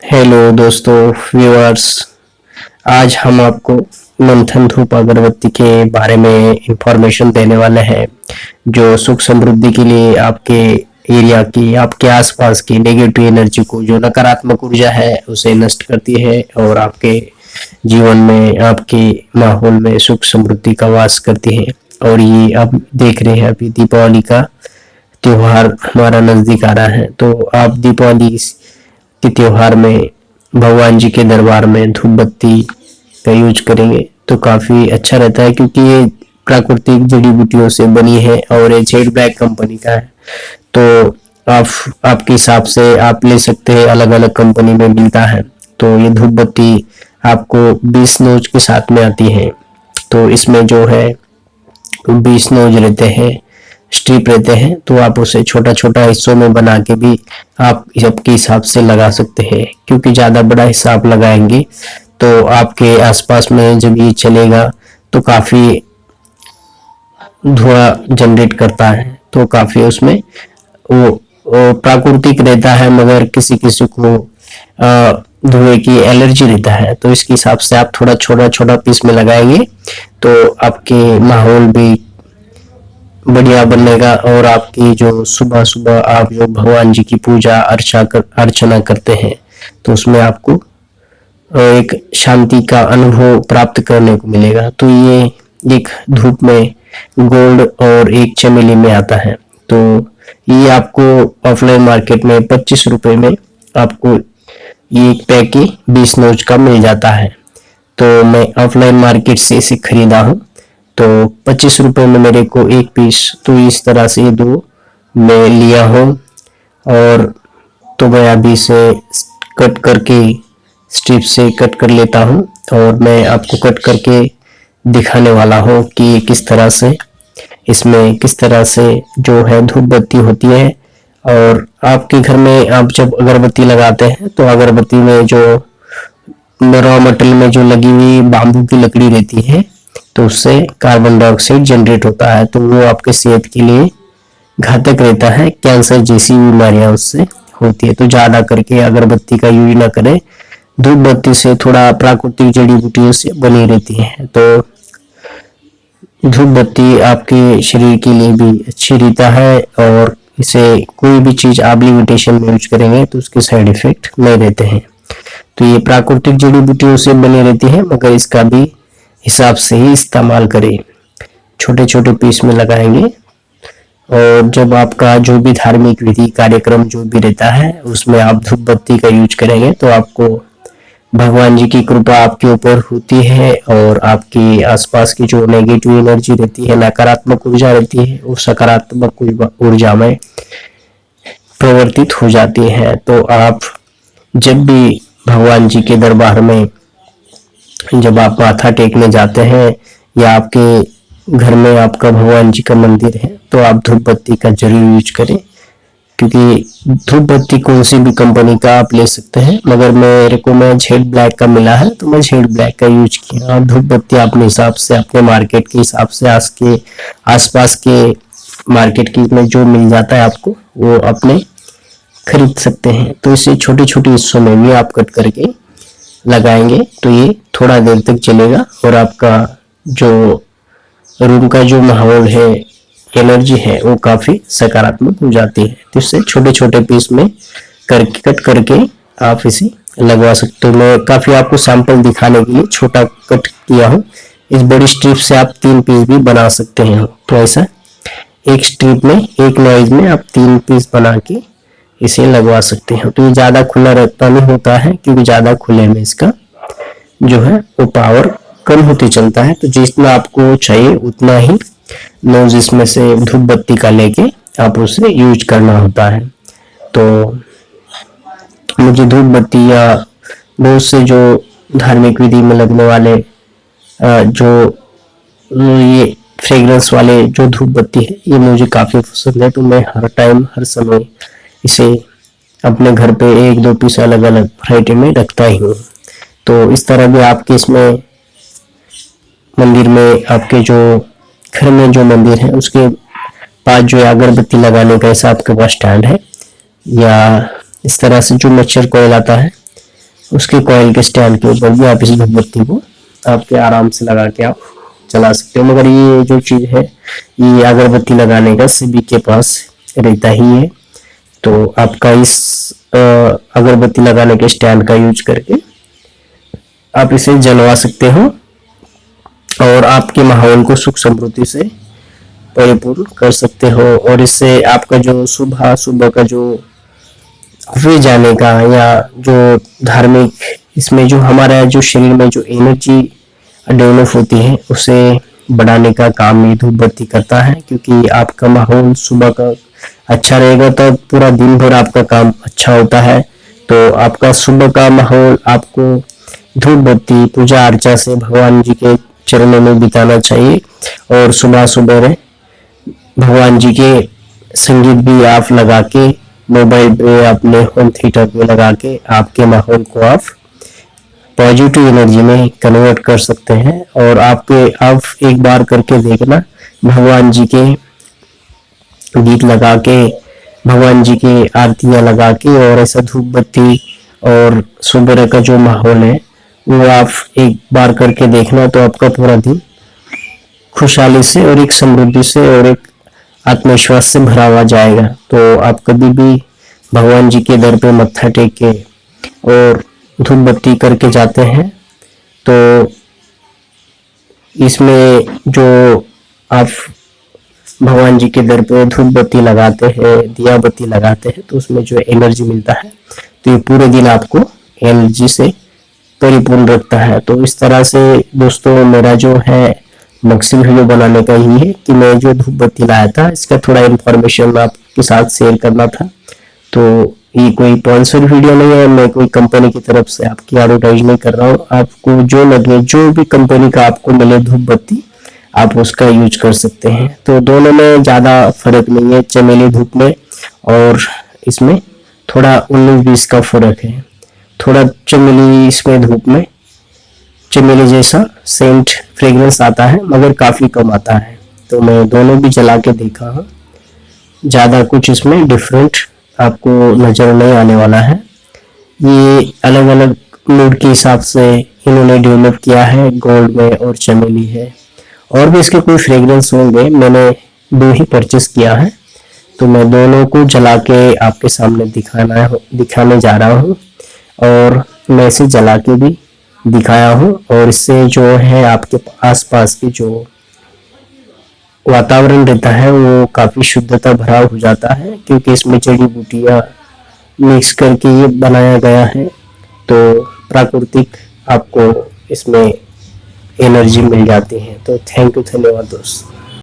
Hello दोस्तों viewers. आज हम आपको मंथन धूप अगरबत्ती के बारे में इंफॉर्मेशन देने वाले हैं जो सुख समृद्धि के लिए आपके एरिया की आपके आसपास की नेगेटिव एनर्जी को जो नकारात्मक ऊर्जा है उसे नष्ट करती है और आपके जीवन में आपके माहौल में सुख समृद्धि का वास करती है। और ये आप देख रहे हैं अभी दीपावली का त्योहार हमारा नजदीक आ रहा है, तो आप दीपावली के त्योहार में भगवान जी के दरबार में धूप बत्ती का यूज करेंगे तो काफी अच्छा रहता है, क्योंकि ये प्राकृतिक जड़ी बूटियों से बनी है और ये जेड ब्लैक कंपनी का है। तो आप आपके हिसाब से आप ले सकते हैं, अलग अलग कंपनी में मिलता है। तो ये धूप बत्ती आपको 20 नोज के साथ में आती है। तो इसमें जो है 20 नोज रहते हैं, स्ट्रिप रहते हैं, तो आप उसे छोटा छोटा हिस्सों में बना के भी आप सबके हिसाब से लगा सकते हैं, क्योंकि ज़्यादा बड़ा हिस्सा आप लगाएंगे तो आपके आसपास में जब ये चलेगा तो काफ़ी धुआं जनरेट करता है, तो काफ़ी उसमें वो प्राकृतिक रहता है, मगर किसी किसी को धुएं की एलर्जी रहता है। तो इसके हिसाब से आप थोड़ा छोटा छोटा पीस में लगाएंगे तो आपके माहौल भी बढ़िया बनेगा। और आपकी जो सुबह सुबह आप जो भगवान जी की पूजा अर्चना करते हैं तो उसमें आपको एक शांति का अनुभव प्राप्त करने को मिलेगा। तो ये एक धूप में गोल्ड और एक चमेली में आता है। तो ये आपको ऑफलाइन मार्केट में 25 रुपए में आपको ये एक पैक 20 नोज का मिल जाता है। तो मैं ऑफलाइन मार्केट से इसे खरीदा हूँ, तो 25 रुपए में मेरे को एक पीस, तो इस तरह से दो मैं लिया हूँ। और तो मैं अभी इसे कट करके स्ट्रिप से कट कर लेता हूँ और मैं आपको कट करके दिखाने वाला हूँ कि किस तरह से इसमें किस तरह से जो है धूप बत्ती होती है। और आपके घर में आप जब अगरबत्ती लगाते हैं तो अगरबत्ती में जो रॉ मटेरियल में जो लगी हुई बाम्बू की लकड़ी रहती है तो उससे कार्बन डाइऑक्साइड जनरेट होता है, तो वो आपके सेहत के लिए घातक रहता है। कैंसर जैसी बीमारियां उससे होती है। तो ज्यादा करके अगरबत्ती का यूज ना करें, धूप बत्ती से थोड़ा प्राकृतिक जड़ी बूटियों से बनी रहती है। तो धूप बत्ती आपके शरीर के लिए भी अच्छी रहता है, और इसे कोई भी चीज आप लिमिटेशन में यूज करेंगे तो उसके साइड इफेक्ट नहीं रहते हैं। तो ये प्राकृतिक जड़ी बूटियों से बनी रहती है, मगर इसका भी हिसाब से ही इस्तेमाल करें। छोटे छोटे पीस में लगाएंगे और जब आपका जो भी धार्मिक विधि कार्यक्रम जो भी रहता है उसमें आप धूप बत्ती का यूज करेंगे तो आपको भगवान जी की कृपा आपके ऊपर होती है, और आपके आसपास की जो नेगेटिव एनर्जी रहती है, नकारात्मक ऊर्जा रहती है, वो सकारात्मक ऊर्जा में परिवर्तित हो जाती है। तो आप जब भी भगवान जी के दरबार में जब आप माथा टेकने जाते हैं या आपके घर में आपका भगवान जी का मंदिर है तो आप धूप बत्ती का जरूर यूज करें, क्योंकि धूप बत्ती कौन सी भी कंपनी का आप ले सकते हैं, मगर मेरे को मैं जेड ब्लैक का मिला है तो मैं जेड ब्लैक का यूज किया। और धूप बत्ती अपने हिसाब से अपने मार्केट के हिसाब से आसपास के मार्केट की में जो मिल जाता है आपको वो अपने खरीद सकते हैं। तो इसे छोटे छोटे हिस्सों में भी आप कट करके लगाएंगे तो ये थोड़ा देर तक चलेगा, और आपका जो रूम का जो माहौल है, एनर्जी है, वो काफी सकारात्मक हो जाती है। तो इससे छोटे छोटे पीस में करके कट करके आप इसे लगवा सकते हो। मैं काफी आपको सैंपल दिखाने के लिए छोटा कट किया हूँ। इस बड़ी स्ट्रिप से आप 3 पीस भी बना सकते हैं। तो ऐसा एक स्ट्रिप में एक नॉइज में आप 3 पीस बना के इसे लगवा सकते हैं। तो ये ज्यादा खुला रहता नहीं होता है, क्योंकि ज्यादा खुले में इसका जो है वो पावर कम होती चलता है। तो जितना आपको चाहिए उतना ही नोज इसमें से धूप बत्ती का लेके आप उसे यूज करना होता है। तो मुझे धूप बत्ती या बहुत से जो धार्मिक विधि में लगने वाले जो ये फ्रेग्रेंस वाले जो धूप बत्ती है ये मुझे काफी पसंद है। तो मैं हर टाइम हर समय इसे अपने घर पे 1-2 पीस अलग अलग वैरायटी में रखता ही हूँ। तो इस तरह भी आपके इसमें मंदिर में आपके जो घर में जो मंदिर है उसके पास जो अगरबत्ती लगाने का ऐसा आपके पास स्टैंड है, या इस तरह से जो मच्छर कोयल आता है उसके कॉइल के स्टैंड के ऊपर भी आप इस धूपबत्ती को आपके आराम से लगा के आप चला सकते हो। मगर ये जो चीज है, ये अगरबत्ती लगाने का सभी के पास रहता ही है। तो आपका इस अगरबत्ती लगाने के स्टैंड का यूज करके आप इसे जलवा सकते हो और आपके माहौल को सुख समृद्धि से परिपूर्ण कर सकते हो। और इससे आपका जो सुबह सुबह का जो ऑफिस जाने का या जो धार्मिक, इसमें जो हमारा जो शरीर में जो एनर्जी डेवलप होती है उसे बढ़ाने का काम ये धूपबत्ती करता है। क्योंकि आपका माहौल सुबह का अच्छा रहेगा तो पूरा दिन भर आपका काम अच्छा होता है। तो आपका सुबह का माहौल आपको धूपबत्ती पूजा अर्चा से भगवान जी के चरणों में बिताना चाहिए। और सुबह सुबह भगवान जी के संगीत भी आप लगा के मोबाइल पे अपने होम थिएटर पे लगा के आपके माहौल को आप पॉजिटिव एनर्जी में कन्वर्ट कर सकते हैं। और आप एक बार करके देखना, भगवान जी के गीत लगा के, भगवान जी की आरतियां लगा के और ऐसा धूपबत्ती और सुबह का जो माहौल है वो आप एक बार करके देखना, तो आपका पूरा दिन खुशहाली से और एक समृद्धि से और एक आत्मविश्वास से भरा हुआ जाएगा। तो आप कभी भी भगवान जी के दर पे मत्था टेक के और धूपबत्ती करके जाते हैं तो इसमें जो आप भगवान जी के दर पे धूपबत्ती लगाते हैं, दिया बत्ती लगाते हैं, तो उसमें जो एनर्जी मिलता है तो ये पूरे दिन आपको एनर्जी से परिपूर्ण रखता है। तो इस तरह से दोस्तों मेरा जो है मकसद वीडियो बनाने का ही है कि मैं जो धूपबत्ती लाया था इसका थोड़ा इंफॉर्मेशन आपके साथ शेयर करना था। तो ये कोई स्पॉन्सर वीडियो नहीं है, मैं कोई कंपनी की तरफ से आपकी एडवर्टाइज नहीं कर रहा हूँ। आपको जो लगे, जो भी कंपनी का आपको मिले धूपबत्ती, आप उसका यूज कर सकते हैं। तो दोनों में ज्यादा फर्क नहीं है, चमेली धूप में और इसमें थोड़ा 19-20 का फर्क है। थोड़ा चमेली इसमें धूप में चमेली जैसा सेंट फ्रेग्रेंस आता है मगर काफी कम आता है। तो मैं दोनों भी जला के देखा हूँ, ज्यादा कुछ इसमें डिफरेंट आपको नजर नहीं आने वाला है। ये अलग अलग मूड के हिसाब से इन्होंने डेवलप किया है, गोल्ड में और चमेली है, और भी इसके कोई फ्रेग्रेंस होंगे। मैंने 2 ही परचेस किया है, तो मैं दोनों को जला के आपके सामने दिखाने जा रहा हूँ और मैं इसे जला के भी दिखाया हूँ। और इससे जो है आपके आसपास की जो वातावरण रहता है वो काफी शुद्धता भरा हो जाता है, क्योंकि इसमें जड़ी बूटियां मिक्स करके ये बनाया गया है। तो प्राकृतिक आपको इसमें एनर्जी मिल जाती है। तो थैंक यू, धन्यवाद दोस्त।